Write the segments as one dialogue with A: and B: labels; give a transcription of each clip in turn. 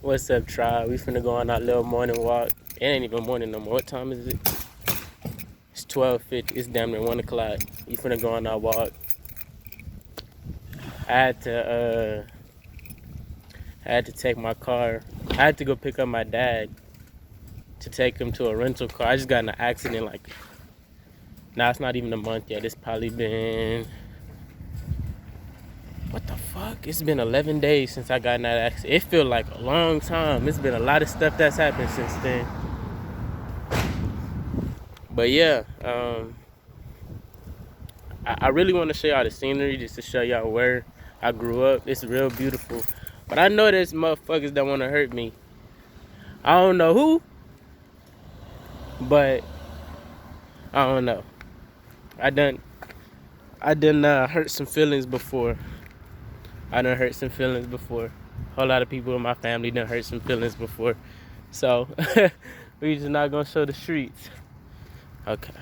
A: What's up, tribe? We finna go on our little morning walk. It ain't even morning no more. What time is it? It's 12:50. It's damn near 1 o'clock. We finna go on our walk. I had to take my car. I had to go pick up my dad to take him to a rental car. I just got in an accident like, nah, it's not even a month yet. It's probably been, what the fuck? It's been 11 days since I got in that accident. It feels like a long time. It's been a lot of stuff that's happened since then. But yeah, I really want to show y'all the scenery just to show y'all where I grew up. It's real beautiful. But I know there's motherfuckers that want to hurt me. I don't know who, but I don't know. I done hurt some feelings before. A whole lot of people in my family done hurt some feelings before. So we just not gonna show the streets. Okay.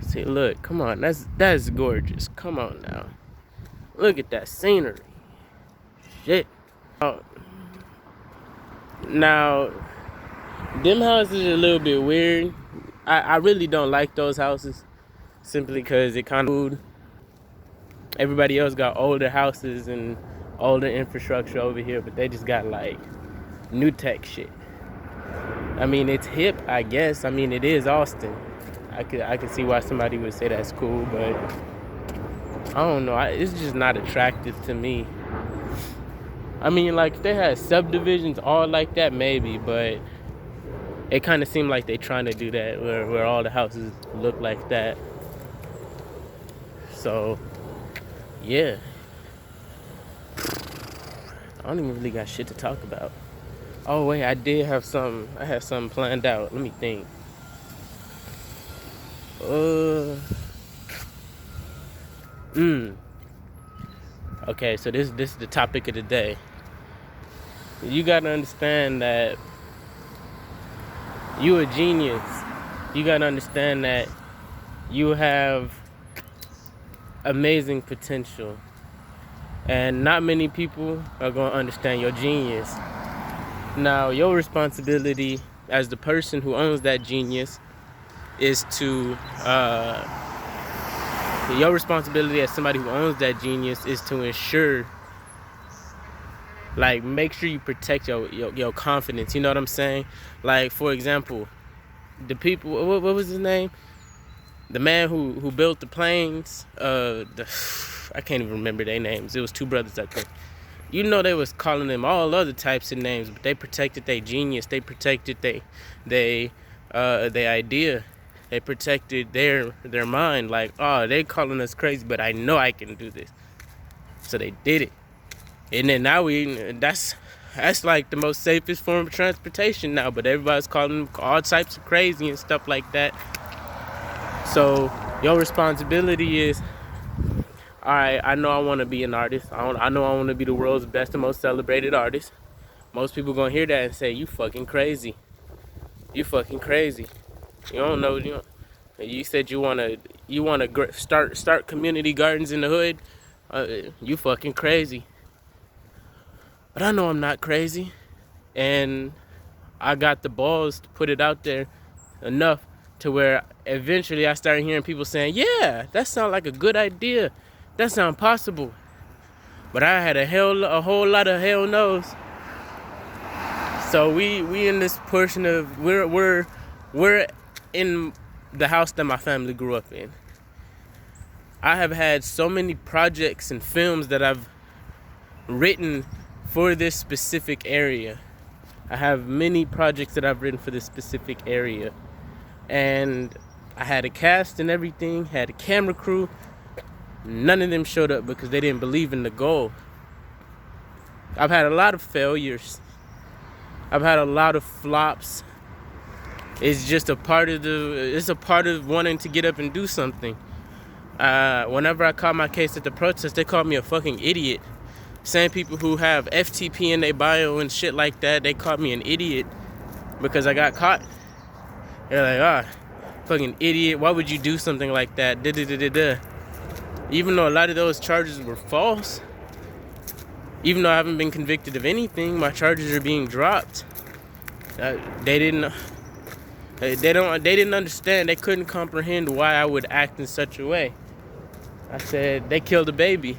A: See, look, come on, that's gorgeous. Come on now. Look at that scenery. Shit. Oh. Now, them houses are a little bit weird. I really don't like those houses simply because it kind of, everybody else got older houses and older infrastructure over here, but they just got like new tech shit. I mean, it's hip, I guess. I mean, it is Austin. I could see why somebody would say that's cool, but I don't know. It's just not attractive to me. I mean, like, if they had subdivisions all like that, maybe, but it kind of seemed like they trying to do that where all the houses look like that. So, yeah. I don't even really got shit to talk about. Oh, wait, I had something planned out. Let me think. Okay, so this is the topic of the day. You gotta understand that you a genius. You gotta understand that you have amazing potential, and not many people are gonna understand your genius. Now, your responsibility as the person who owns that genius is to your responsibility as somebody who owns that genius is to ensure, like, make sure you protect your confidence. You know what I'm saying? Like, for example, the people, what was his name? The man who built the planes, I can't even remember their names. It was two brothers, I think. You know, they was calling them all other types of names, but they protected their genius. They protected their idea. They protected their mind. Like, oh, they calling us crazy, but I know I can do this. So they did it. And then now that's like the most safest form of transportation now. But everybody's calling them all types of crazy and stuff like that. So your responsibility is, all right, I know I want to be an artist. I know I want to be the world's best and most celebrated artist. Most people gonna hear that and say, you fucking crazy. You fucking crazy. You don't know. You said you wanna start community gardens in the hood. You fucking crazy. But I know I'm not crazy, and I got the balls to put it out there enough to where eventually I started hearing people saying, "Yeah, that sounds like a good idea. That sounds possible." But I had a whole lot of hell no's. So we in this portion of we're in the house that my family grew up in. I have had so many projects and films that I've written for this specific area. I have many projects that I've written for this specific area. And I had a cast and everything, had a camera crew. None of them showed up because they didn't believe in the goal. I've had a lot of failures. I've had a lot of flops. It's just a part of wanting to get up and do something. Whenever I caught my case at the protest, they called me a fucking idiot. Same people who have FTP in their bio and shit like that, they called me an idiot because I got caught. They're like, fucking idiot, why would you do something like that? Even though a lot of those charges were false, Even though I haven't been convicted of anything, my charges are being dropped. They didn't understand. They couldn't comprehend why I would act in such a way. I said they killed a baby,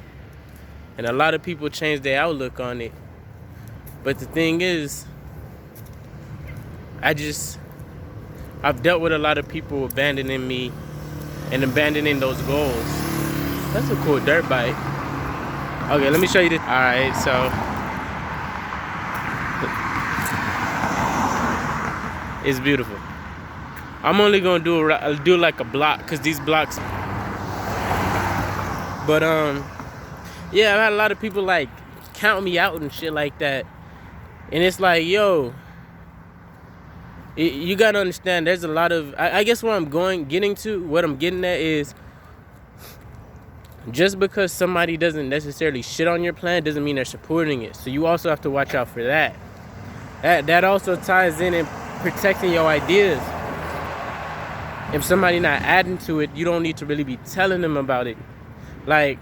A: and a lot of people changed their outlook on it. But the thing is, I've dealt with a lot of people abandoning me and abandoning those goals. That's a cool dirt bike. Okay, let me show you this. All right, so it's beautiful. I'm only gonna do like a block, cause these blocks. But yeah, I've had a lot of people like count me out and shit like that, and it's like, yo, you gotta understand. There's a lot of. I guess what I'm getting at is, just because somebody doesn't necessarily shit on your plan doesn't mean they're supporting it. So you also have to watch out for that. That also ties in protecting your ideas. If somebody not adding to it, you don't need to really be telling them about it. Like,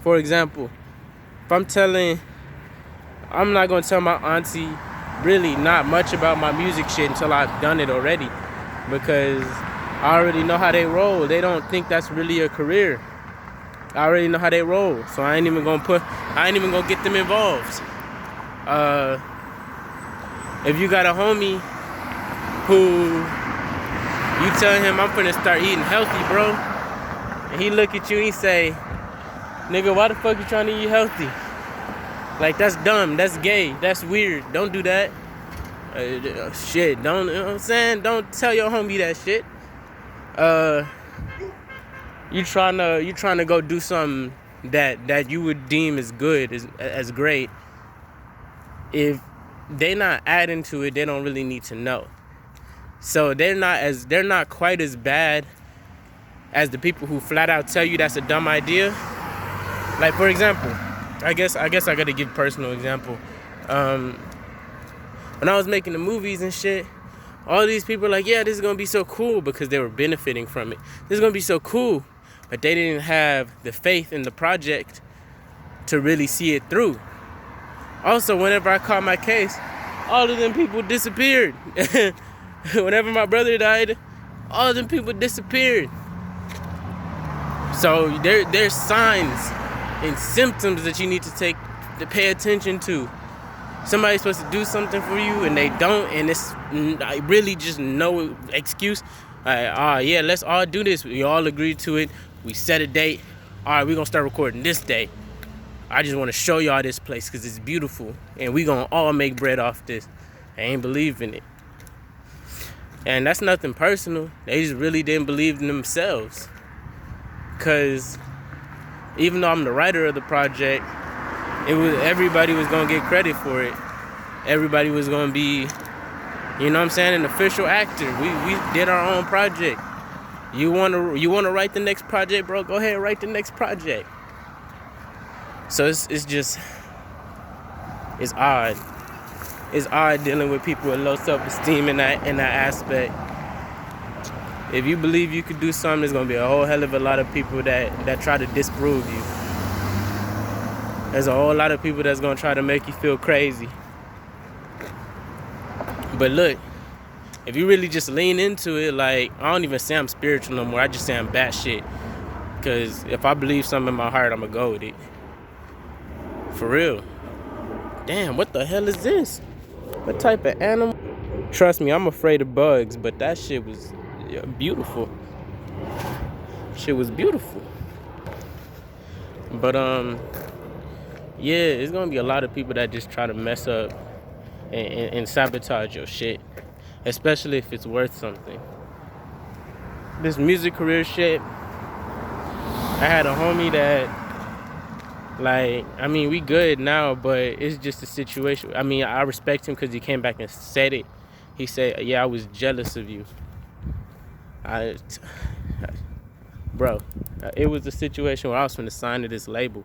A: for example, if I'm not gonna tell my auntie really not much about my music shit until I've done it already, because I already know how they roll. They don't think that's really a career. I already know how they roll, so I ain't even gonna get them involved. If you got a homie who you tell him, I'm finna start eating healthy, bro, and he look at you and he say, nigga, why the fuck you trying to eat healthy? Like, that's dumb, that's gay, that's weird, don't do that. Shit, don't, you know what I'm saying? Don't tell your homie that shit. You trying to go do something that you would deem as good, as great. If they not adding to it, they don't really need to know. So they're not quite as bad as the people who flat out tell you that's a dumb idea. Like, for example, I guess I gotta give a personal example. When I was making the movies and shit, all these people were like, yeah, this is gonna be so cool, because they were benefiting from it. This is gonna be so cool. But they didn't have the faith in the project to really see it through. Also, whenever I caught my case, all of them people disappeared. Whenever my brother died, all of them people disappeared. So there's signs and symptoms that you need to pay attention to. Somebody's supposed to do something for you and they don't, and it's really just no excuse. Yeah, let's all do this. We all agreed to it. We set a date. All right, we're gonna start recording this day. I just want to show y'all this place because it's beautiful, and we gonna all make bread off this. I ain't believe in it. And that's nothing personal. They just really didn't believe in themselves. Because even though I'm the writer of the project, everybody was gonna get credit for it. Everybody was gonna be, you know what I'm saying, an official actor. We did our own project. You wanna write the next project, bro? Go ahead and write the next project. So it's odd. It's odd dealing with people with low self-esteem in that aspect. If you believe you could do something, there's gonna be a whole hell of a lot of people that try to disprove you. There's a whole lot of people that's gonna try to make you feel crazy. But look, if you really just lean into it, like, I don't even say I'm spiritual no more. I just say I'm batshit. Because if I believe something in my heart, I'm gonna go with it. For real. Damn, what the hell is this? What type of animal? Trust me, I'm afraid of bugs, but that shit was beautiful. Shit was beautiful. But yeah, it's gonna be a lot of people that just try to mess up and sabotage your shit, especially if it's worth something. This music career shit, I had a homie that, like, I mean, we good now, but it's just a situation. I mean, I respect him because he came back and said it. He said, yeah, I was jealous of you. Bro, it was a situation where I was going to sign to this label.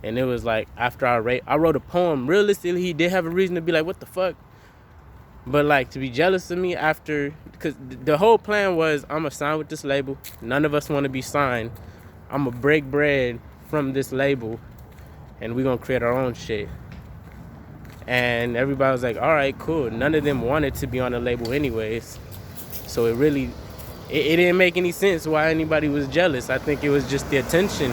A: And it was like, after I wrote a poem. Realistically, he did have a reason to be like, what the fuck? But like, to be jealous of me after, because the whole plan was, I'm going to sign with this label. None of us want to be signed. I'm going to break bread from this label. And we're going to create our own shit. And everybody was like, all right, cool. None of them wanted to be on the label anyways. So it didn't make any sense why anybody was jealous. I think it was just the attention.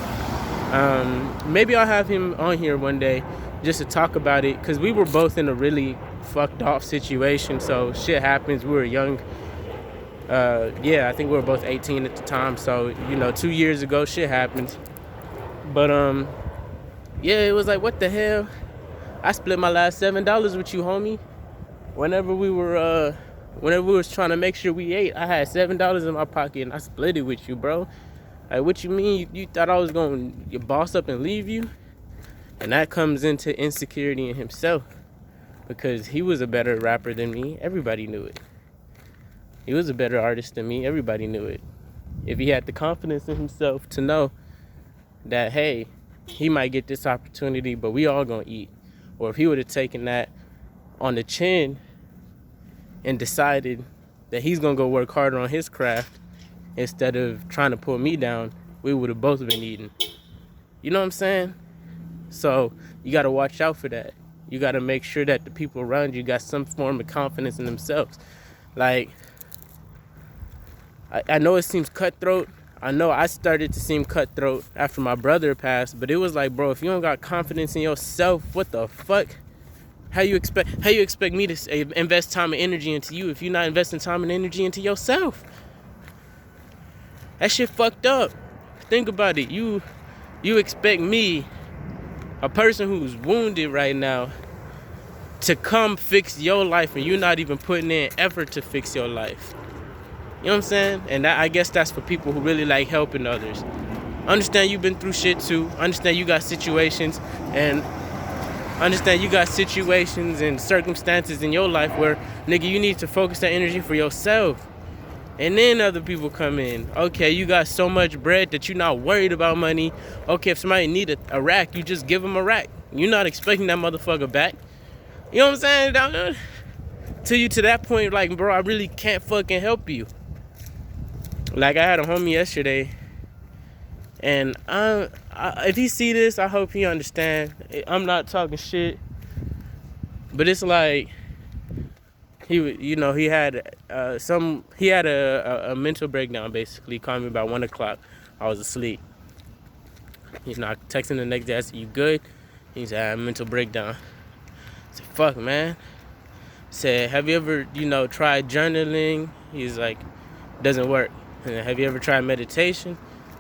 A: Maybe I'll have him on here one day just to talk about it, because we were both in a really fucked off situation. So shit happens. We were young. I think we were both 18 at the time. So, 2 years ago, shit happened. But it was like, what the hell? I split my last $7 with you, homie. Whenever we was trying to make sure we ate, I had $7 in my pocket and I split it with you, bro. Like, what you mean? You thought I was gonna boss up and leave you? And that comes into insecurity in himself, because he was a better rapper than me. Everybody knew it. He was a better artist than me. Everybody knew it. If he had the confidence in himself to know that, hey, he might get this opportunity, but we all gonna eat. Or if he would have taken that on the chin and decided that he's gonna go work harder on his craft instead of trying to pull me down, we would have both been eating. You know what I'm saying? So you gotta watch out for that. You gotta make sure that the people around you got some form of confidence in themselves. Like, I know it seems cutthroat. I know I started to seem cutthroat after my brother passed, but it was like, bro, if you don't got confidence in yourself, what the fuck? How you expect me to invest time and energy into you if you're not investing time and energy into yourself? That shit fucked up. Think about it. You expect me, a person who's wounded right now, to come fix your life, and you're not even putting in effort to fix your life. You know what I'm saying? And I guess that's for people who really like helping others. Understand you've been through shit too. Understand you got situations and circumstances in your life where, nigga, you need to focus that energy for yourself. And then other people come in. Okay, you got so much bread that you're not worried about money. Okay, if somebody need a rack, you just give them a rack. You're not expecting that motherfucker back. You know what I'm saying? Till you to that point, like, bro, I really can't fucking help you. Like, I had a homie yesterday, and if he see this, I hope he understand. I'm not talking shit, but it's like he had a mental breakdown. Basically, he called me about 1 o'clock. I was asleep. I texting the next day. I said, "You good?" He said, "I had a mental breakdown." I said, "Fuck, man." I said, "Have you ever tried journaling?" He's like, "Doesn't work." And have you ever tried meditation?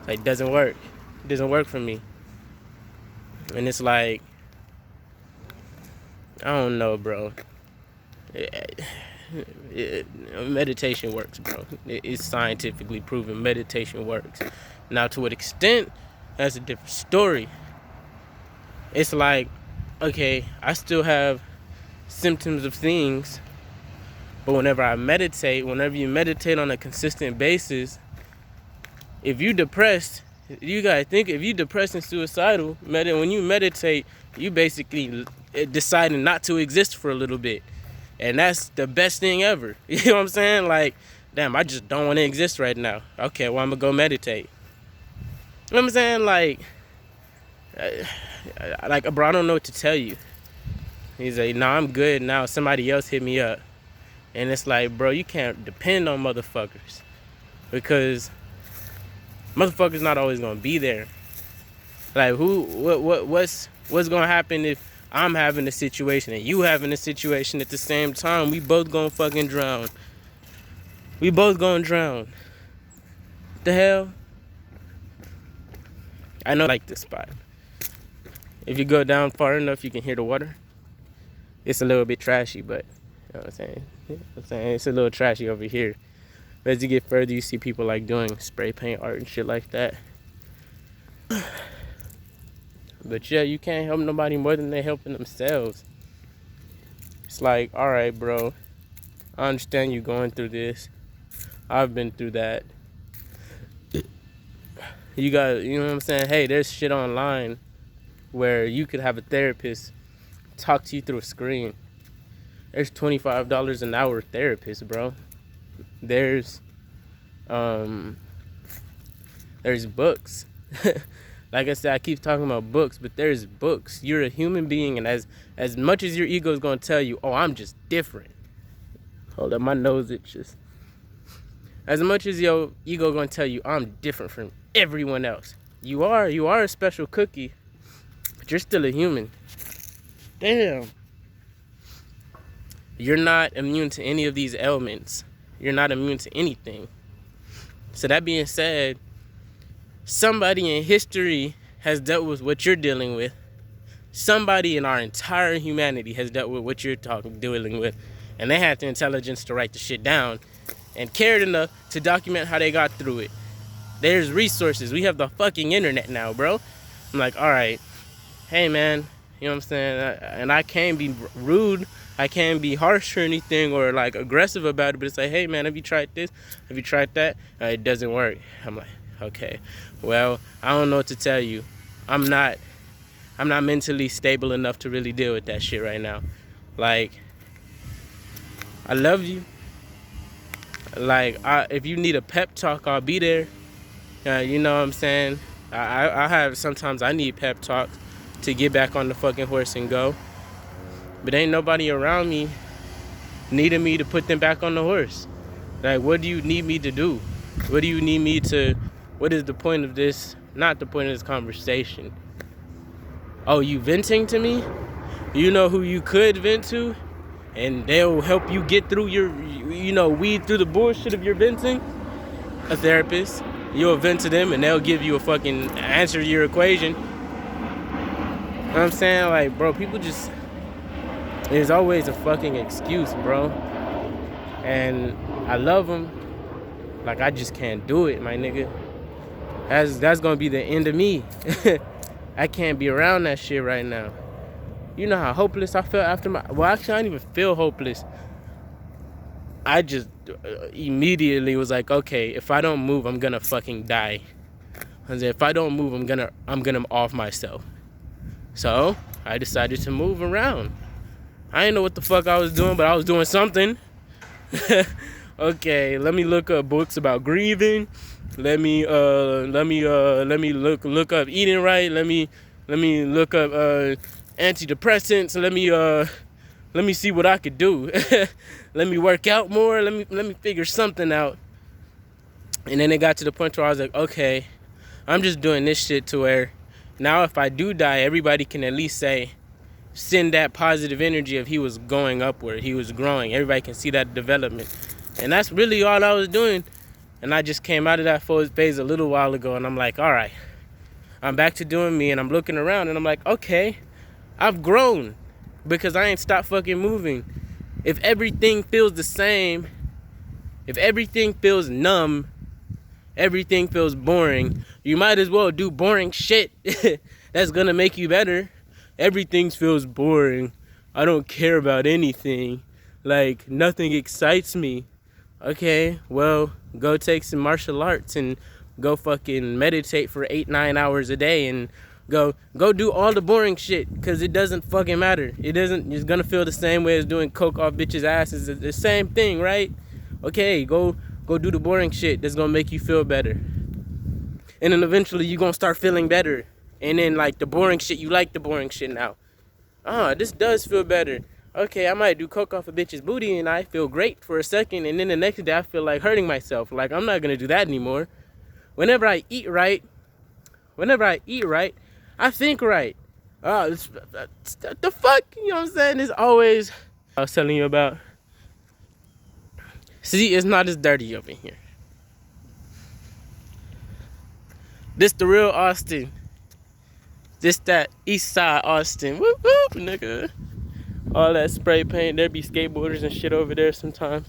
A: Like, doesn't work. It doesn't work for me. And it's like, I don't know, bro. Meditation works, bro. It's scientifically proven meditation works. Now, to what extent, that's a different story. It's like, okay, I still have symptoms of things, but whenever you meditate on a consistent basis, if you're depressed, you gotta think, if you're depressed and suicidal, when you meditate, you basically deciding not to exist for a little bit. And that's the best thing ever. You know what I'm saying? Like, damn, I just don't want to exist right now. Okay, well, I'm gonna go meditate. You know what I'm saying? Like, bro, I don't know what to tell you. He's like, nah, I'm good now. Somebody else hit me up. And it's like, bro, you can't depend on motherfuckers, because motherfuckers not always gonna be there. Like, what's gonna happen if I'm having a situation and you having a situation at the same time? We both gonna fucking drown. We both gonna drown. The hell? I know, like, this spot. If you go down far enough, you can hear the water. It's a little bit trashy, but you know what I'm saying? It's a little trashy over here. But as you get further, you see people like doing spray paint art and shit like that. But yeah, you can't help nobody more than they helping themselves. It's like, all right, bro, I understand you going through this. I've been through that. You know what I'm saying? Hey, there's shit online where you could have a therapist talk to you through a screen. There's $25 an hour therapist, bro. There's books. Like I said, I keep talking about books, but there's books. You're a human being, and as much as your ego is gonna tell you, oh, I'm just different. Hold up, my nose itches. As much as your ego gonna tell you, I'm different from everyone else. You are a special cookie, but you're still a human. Damn. You're not immune to any of these ailments. You're not immune to anything. So that being said, somebody in history has dealt with what you're dealing with. Somebody in our entire humanity has dealt with what you're dealing with. And they had the intelligence to write the shit down and cared enough to document how they got through it. There's resources. We have the fucking internet now, bro. I'm like, all right, hey, man, you know what I'm saying? And I can't be rude. I can't be harsh or anything or like aggressive about it, but it's like, hey, man, have you tried this? Have you tried that? It doesn't work. I'm like, okay, well, I don't know what to tell you. I'm not mentally stable enough to really deal with that shit right now. Like, I love you. Like, if you need a pep talk, I'll be there. You know what I'm saying? I have, sometimes I need pep talks to get back on the fucking horse and go. But ain't nobody around me needing me to put them back on the horse. Like, what do you need me to do? What do you need me to, what is the point of this? Not the point of this conversation. Oh, you venting to me? You know who you could vent to? And they'll help you get through your, weed through the bullshit of your venting? A therapist. You'll vent to them and they'll give you a fucking answer to your equation. You know what I'm saying? Like, bro, people just, there's always a fucking excuse, bro. And I love them. Like, I just can't do it, my nigga. That's gonna be the end of me. I can't be around that shit right now. You know how hopeless I felt after well, actually, I didn't even feel hopeless. I just immediately was like, okay, if I don't move, I'm gonna fucking die. I said, if I don't move, I'm gonna off myself. So I decided to move around. I didn't know what the fuck I was doing, but I was doing something. Okay, let me look up books about grieving. Let me look up eating right. Let me look up antidepressants. Let me see what I could do. Let me work out more. Let me figure something out. And then it got to the point where I was like, okay, I'm just doing this shit to where now if I do die, everybody can at least send that positive energy of he was going upward, he was growing. Everybody can see that development. And that's really all I was doing. And I just came out of that phase a little while ago, and I'm like, all right, I'm back to doing me, and I'm looking around, and I'm like, okay, I've grown because I ain't stopped fucking moving. If everything feels the same, if everything feels numb, everything feels boring, you might as well do boring shit that's gonna make you better. Everything feels boring. I don't care about anything. Like, nothing excites me. Okay, well, go take some martial arts and go fucking meditate for 8-9 hours a day and go do all the boring shit, because it doesn't fucking matter. It's gonna feel the same way as doing coke off bitches' asses. It's the same thing, right? Okay, go do the boring shit that's gonna make you feel better. And then eventually you're gonna start feeling better. And then, like, the boring shit, you like the boring shit now. This does feel better. Okay, I might do coke off a bitch's booty and I feel great for a second, and then the next day I feel like hurting myself. Like, I'm not gonna do that anymore. Whenever I eat right, I think right. The fuck, you know what I'm saying? It's always, I was telling you about. See, it's not as dirty over here. This the real Austin. This that East Side Austin. Whoop whoop, nigga. All that spray paint. There be skateboarders and shit over there sometimes.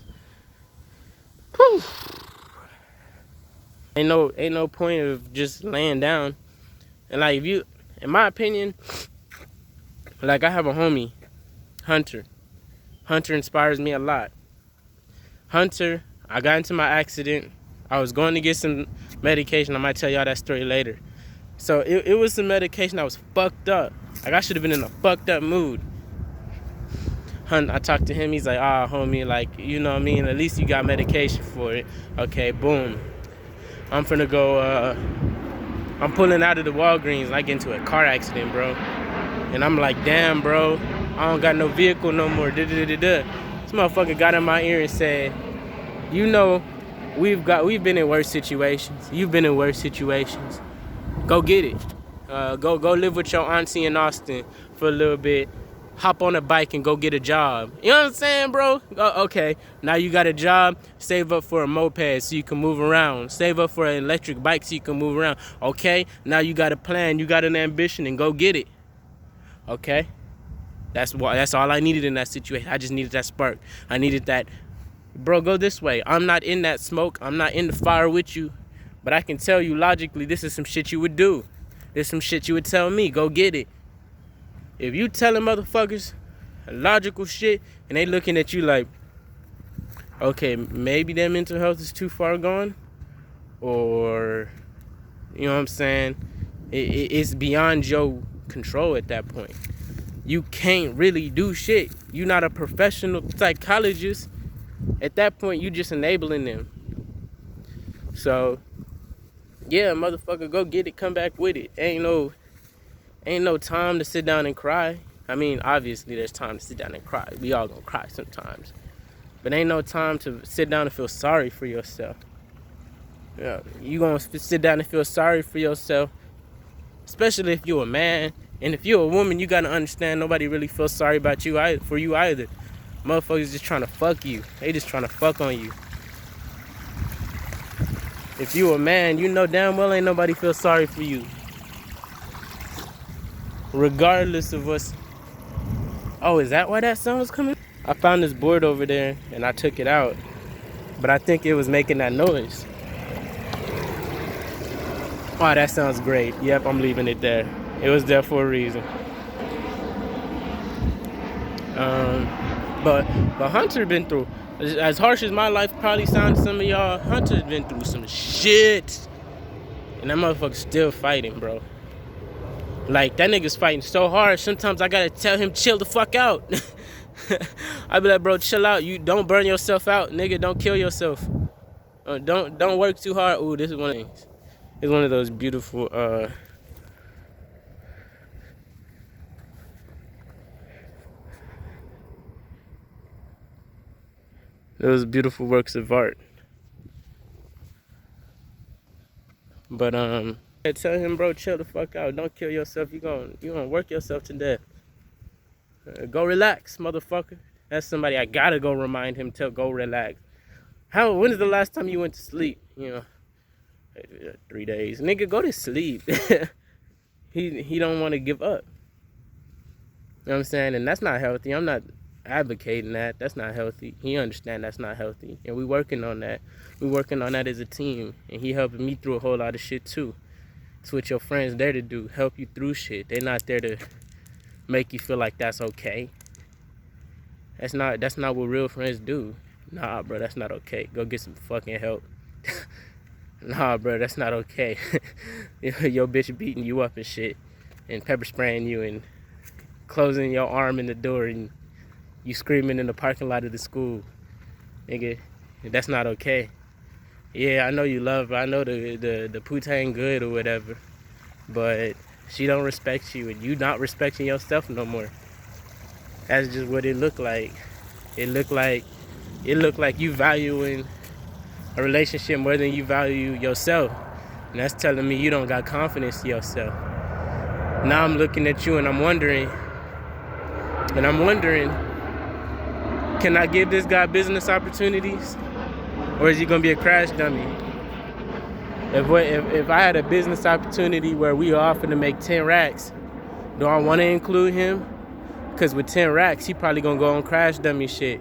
A: Whew. Ain't no point of just laying down. And like, if you, in my opinion, like, I have a homie, Hunter. Hunter inspires me a lot. Hunter, I got into my accident. I was going to get some medication. I might tell y'all that story later. So it was some medication. I was fucked up. Like, I should have been in a fucked up mood. I talked to him. He's like, homie, like, you know what I mean? At least you got medication for it. Okay, boom. I'm finna go I'm pulling out of the Walgreens, I get into a car accident, bro. And I'm like, damn, bro, I don't got no vehicle no more. This motherfucker got in my ear and said, you know, we've been in worse situations. You've been in worse situations. Go get it. Go live with your auntie in Austin for a little bit. Hop on a bike and go get a job. You know what I'm saying, bro? Okay, now you got a job. Save up for a moped so you can move around. Save up for an electric bike so you can move around. Okay, now you got a plan. You got an ambition, and go get it. Okay, that's all I needed in that situation. I just needed that spark. I needed that. Bro, go this way. I'm not in that smoke. I'm not in the fire with you. But I can tell you logically, this is some shit you would do. This is some shit you would tell me. Go get it. If you telling motherfuckers logical shit and they looking at you like, okay, maybe their mental health is too far gone, or, you know what I'm saying, it's beyond your control at that point. You can't really do shit. You're not a professional psychologist. At that point, you just enabling them. So, yeah, motherfucker, go get it, come back with it. Ain't no time to sit down and cry. I mean, obviously there's time to sit down and cry. We all gonna cry sometimes. But ain't no time to sit down and feel sorry for yourself. Yeah, you gonna sit down and feel sorry for yourself, especially if you're a man. And if you're a woman, you gotta understand nobody really feels sorry about you for you either. Motherfuckers just trying to fuck you. They just trying to fuck on you. If you a man, you know damn well ain't nobody feel sorry for you. Regardless of what's... Oh, is that why that sound was coming? I found this board over there and I took it out. But I think it was making that noise. Oh, that sounds great. Yep, I'm leaving it there. It was there for a reason. But Hunter been through, as harsh as my life probably sounds to some of y'all, Hunter's been through some shit. And that motherfucker's still fighting, bro. Like, that nigga's fighting so hard, sometimes I gotta tell him, chill the fuck out. I be like, bro, chill out. You don't burn yourself out, nigga. Don't kill yourself. Don't work too hard. Ooh, this is one of the things. It's one of those beautiful, those beautiful works of art. But, I tell him, bro, chill the fuck out. Don't kill yourself. You gonna work yourself to death. Go relax, motherfucker. That's somebody I gotta go remind him to go relax. When is the last time you went to sleep? You know, 3 days. Nigga, go to sleep. He don't want to give up. You know what I'm saying? And that's not healthy. I'm not advocating that. That's not healthy. He understand that's not healthy. And we working on that. We working on that as a team. And he helping me through a whole lot of shit too. That's what your friends there to do. Help you through shit. They're not there to make you feel like that's okay. That's not what real friends do. Nah, bro, that's not okay. Go get some fucking help. Nah, bro, that's not okay. Your bitch beating you up and shit, and pepper spraying you and closing your arm in the door, and you screaming in the parking lot of the school. Nigga, that's not okay. Yeah, I know you love her. I know the puta ain't good or whatever, but she don't respect you, and you not respecting yourself no more. That's just what it looked like. It looked like you valuing a relationship more than you value yourself. And that's telling me you don't got confidence in yourself. Now I'm looking at you and I'm wondering, can I give this guy business opportunities? Or is he gonna be a crash dummy? If I had a business opportunity where we offered to make 10 racks, do I wanna include him? Because with 10 racks, he probably gonna go on crash dummy shit.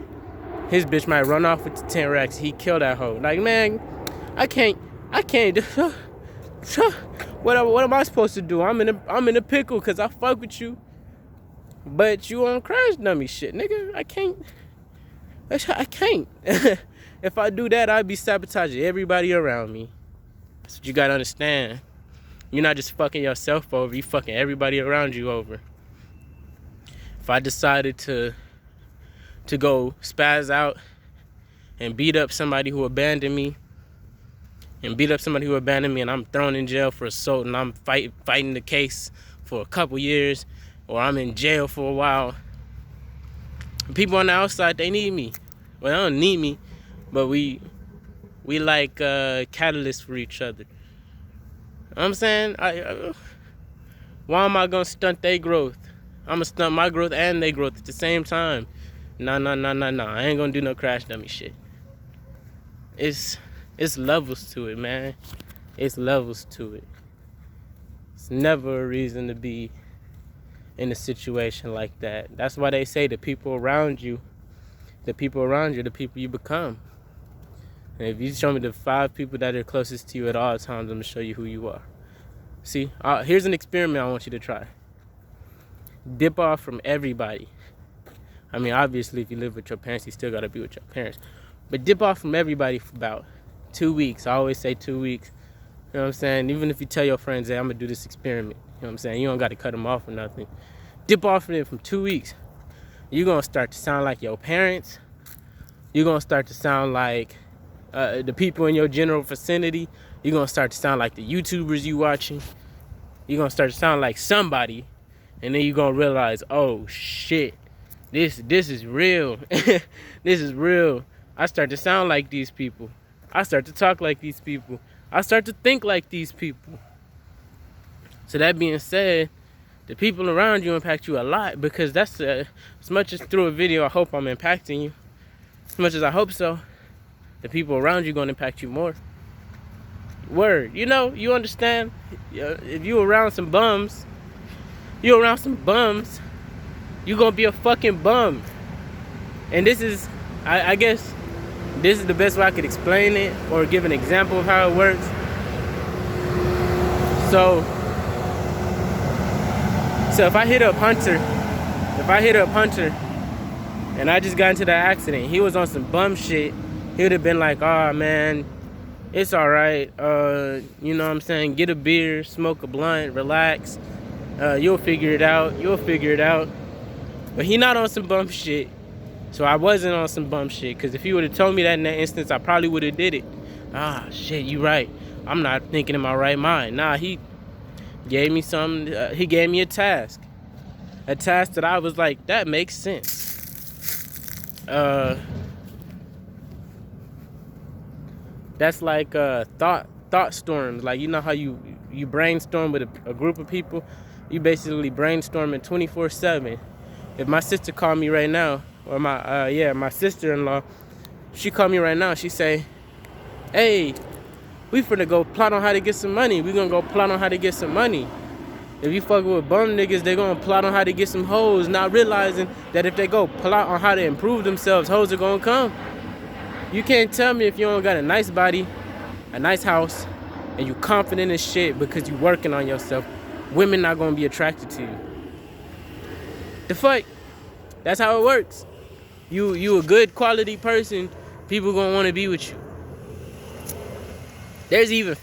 A: His bitch might run off with the 10 racks. He kill that hoe. Like, man, I can't. What am I supposed to do? I'm in a pickle because I fuck with you. But you on crash dummy shit, nigga. I can't. If I do that, I'd be sabotaging everybody around me. That's what you gotta understand. You're not just fucking yourself over. You fucking everybody around you over. If I decided to go spaz out and beat up somebody who abandoned me, and beat up somebody who abandoned me, and I'm thrown in jail for assault, and I'm fighting the case for a couple years, or I'm in jail for a while. People on the outside, they need me. Well, they don't need me, but we like catalysts for each other. You know what I'm saying? Why am I gonna stunt their growth? I'm gonna stunt my growth and their growth at the same time. Nah. I ain't gonna do no crash dummy shit. It's levels to it, man. It's levels to it. It's never a reason to be in a situation like that. That's why they say the people around you, the people you become. And if you show me the 5 people that are closest to you at all times, I'm gonna show you who you are. See, here's an experiment I want you to try. Dip off from everybody. I mean, obviously, if you live with your parents, you still gotta be with your parents. But dip off from everybody for about 2 weeks. I always say 2 weeks. You know what I'm saying? Even if you tell your friends, hey, I'm gonna do this experiment. You know what I'm saying? You don't gotta cut them off or nothing. Dip off from it from 2 weeks. You're gonna start to sound like your parents. You're gonna start to sound like the people in your general vicinity. You're gonna start to sound like the YouTubers you watching. You're gonna start to sound like somebody, and then you're gonna realize, oh shit, this is real. This is real. I start to sound like these people. I start to talk like these people. I start to think like these people. So that being said, the people around you impact you a lot, because that's as much as through a video I hope I'm impacting you, as much as I hope so, the people around you gonna impact you more. Word, you know, you understand? If you around some bums, you gonna be a fucking bum. And this is, I guess, this is the best way I could explain it or give an example of how it works. So if I hit up Hunter, and I just got into that accident, he was on some bum shit, he would have been like, oh man, it's all right. You know what I'm saying? Get a beer, smoke a blunt, relax. You'll figure it out. But he not on some bum shit. So I wasn't on some bum shit. Because if he would have told me that in that instance, I probably would have did it. Ah, shit, you right. I'm not thinking in my right mind. Nah, he gave me something. He gave me a task. A task that I was like, that makes sense. That's like thought storms. Like, you know how you brainstorm with a group of people? You basically brainstorming 24/7. If my sister called me right now, or my sister-in-law, she called me right now, she say, hey, we finna go plot on how to get some money. We gonna go plot on how to get some money. If you fuck with bum niggas, they gonna plot on how to get some hoes, not realizing that if they go plot on how to improve themselves, hoes are gonna come. You can't tell me if you don't got a nice body, a nice house, and you confident as shit because you working on yourself, women not gonna be attracted to you. The fuck? That's how it works. You a good quality person, people gonna wanna be with you. There's even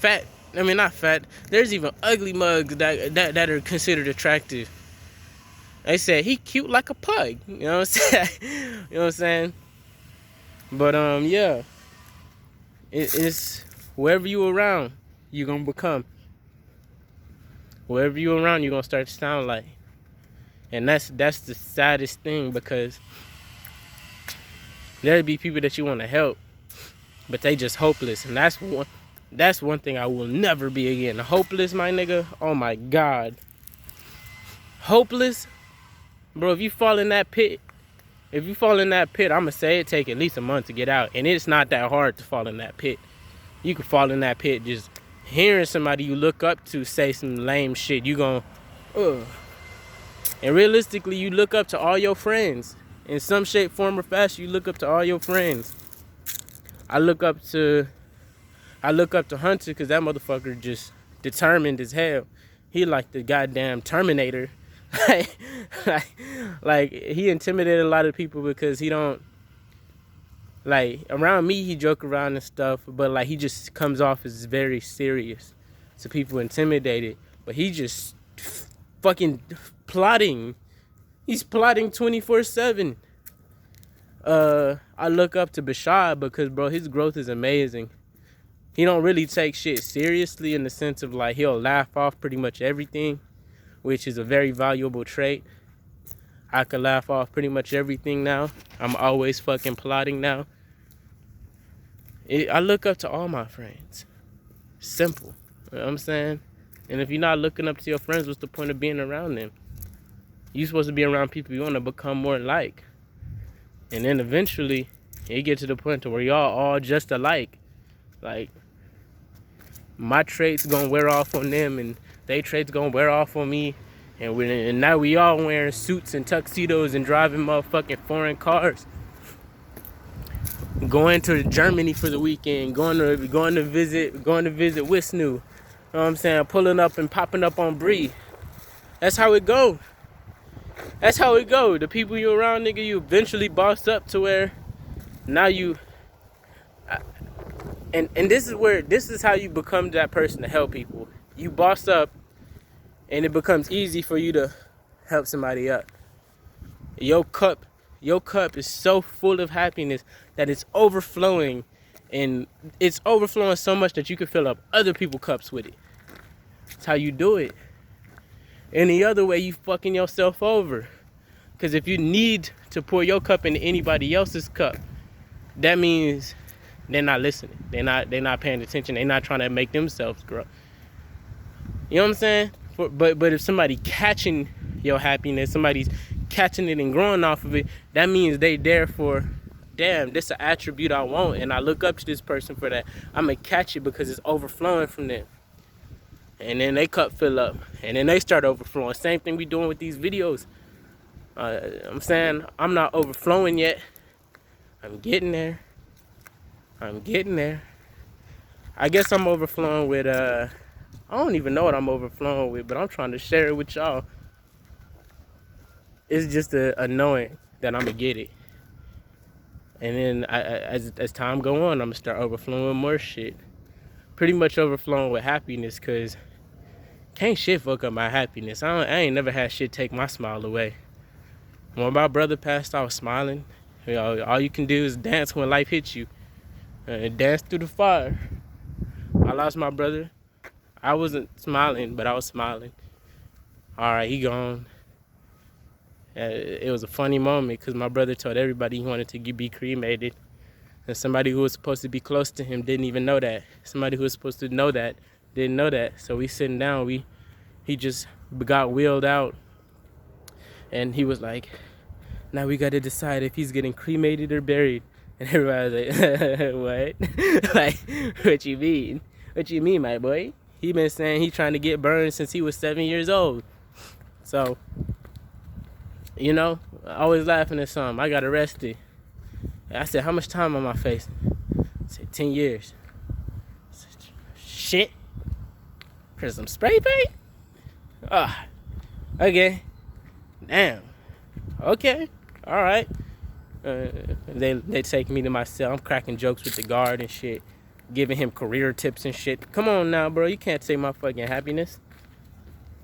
A: there's even ugly mugs that are considered attractive. They say he cute like a pug. You know what I'm saying? You know what I'm saying? But yeah. It's wherever you around, you're gonna become. Wherever you around, you're gonna start to sound like. And that's the saddest thing, because there'll be people that you want to help, but they just hopeless. And that's one thing I will never be again. Hopeless, my nigga. Oh my God. Hopeless, bro. If you fall in that pit, I'ma say it take at least a month to get out. And it's not that hard to fall in that pit. You can fall in that pit just hearing somebody you look up to say some lame shit. You gon' ugh. And realistically, you look up to all your friends. In some shape, form, or fashion, you look up to all your friends. I look up to Hunter because that motherfucker just determined as hell. He like the goddamn Terminator. like he intimidated a lot of people because he don't, like, around me he joke around and stuff, but like he just comes off as very serious. So people intimidated, but he just fucking plotting. He's plotting 24/7. I look up to Bashad because, bro, his growth is amazing. He don't really take shit seriously in the sense of like he'll laugh off pretty much everything, which is a very valuable trait. I can laugh off pretty much everything now. I'm always fucking plotting now. I look up to all my friends. Simple. You know what I'm saying? And if you're not looking up to your friends, what's the point of being around them? You're supposed to be around people you want to become more like. And then eventually, you get to the point to where y'all all just alike. Like, my traits gonna wear off on them, and they traits gonna wear off on me. And now we all wearing suits and tuxedos and driving motherfucking foreign cars. Going to Germany for the weekend, going to visit Wisnu. You know what I'm saying? Pulling up and popping up on Bree. That's how it go. That's how it go. The people you around, nigga, you eventually boss up to where now you and this is how you become that person to help people. You boss up and it becomes easy for you to help somebody up. Your cup is so full of happiness that it's overflowing, and it's overflowing so much that you can fill up other people's cups with it. That's how you do it. Any other way, you fucking yourself over. Because if you need to pour your cup into anybody else's cup, that means they're not listening. They're not paying attention. They're not trying to make themselves grow. You know what I'm saying? But if somebody catching your happiness, somebody's catching it and growing off of it, that means they there for, damn, this is an attribute I want, and I look up to this person for that. I'm gonna catch it because it's overflowing from them. And then they cup fill up, and then they start overflowing. Same thing we doing with these videos. I'm saying I'm not overflowing yet. I'm getting there. I guess I'm overflowing with I don't even know what I'm overflowing with, but I'm trying to share it with y'all. It's just a knowing that I'm gonna get it. And then as time go on, I'm gonna start overflowing with more shit. Pretty much overflowing with happiness, cause can't shit fuck up my happiness. I ain't never had shit take my smile away. When my brother passed, I was smiling. You know, all you can do is dance when life hits you. Dance through the fire. I lost my brother. I wasn't smiling, but I was smiling. All right, he gone. It was a funny moment because my brother told everybody he wanted to be cremated. And somebody who was supposed to be close to him didn't even know that. Somebody who was supposed to know that didn't know that. So we sitting down, he just got wheeled out. And he was like, now we got to decide if he's getting cremated or buried. And everybody was like, what? Like, what you mean? What you mean, my boy? He been saying he trying to get burned since he was 7 years old. So, you know, I always laughing at something. I got arrested. I said, how much time am I facing? I said, 10 years. I said, shit. For some spray paint? Ah, okay. Damn. Okay. All right. They take me to my cell. I'm cracking jokes with the guard and shit. Giving him career tips and shit. Come on now, bro. You can't take my fucking happiness.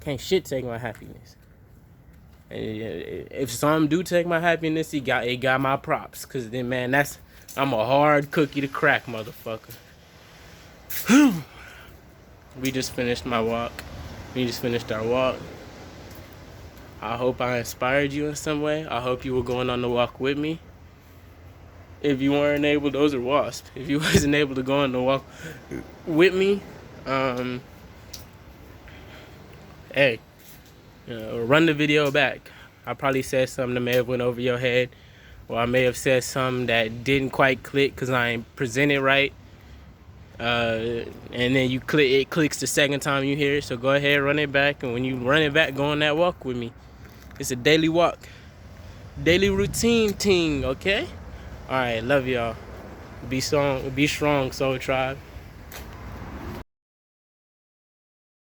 A: Can't shit take my happiness. And if some do take my happiness, it got my props. Cause then, man, I'm a hard cookie to crack, motherfucker. We just finished my walk. We just finished our walk. I hope I inspired you in some way. I hope you were going on the walk with me. If you weren't able, those are wasps. If you wasn't able to go on the walk with me, hey, run the video back. I probably said something that may have went over your head, or I may have said something that didn't quite click because I ain't presented right. And then it clicks the second time you hear it. So go ahead, run it back, and when you run it back, go on that walk with me. It's a daily walk, daily routine thing. Okay. All right, love y'all. Be strong, Soul Tribe.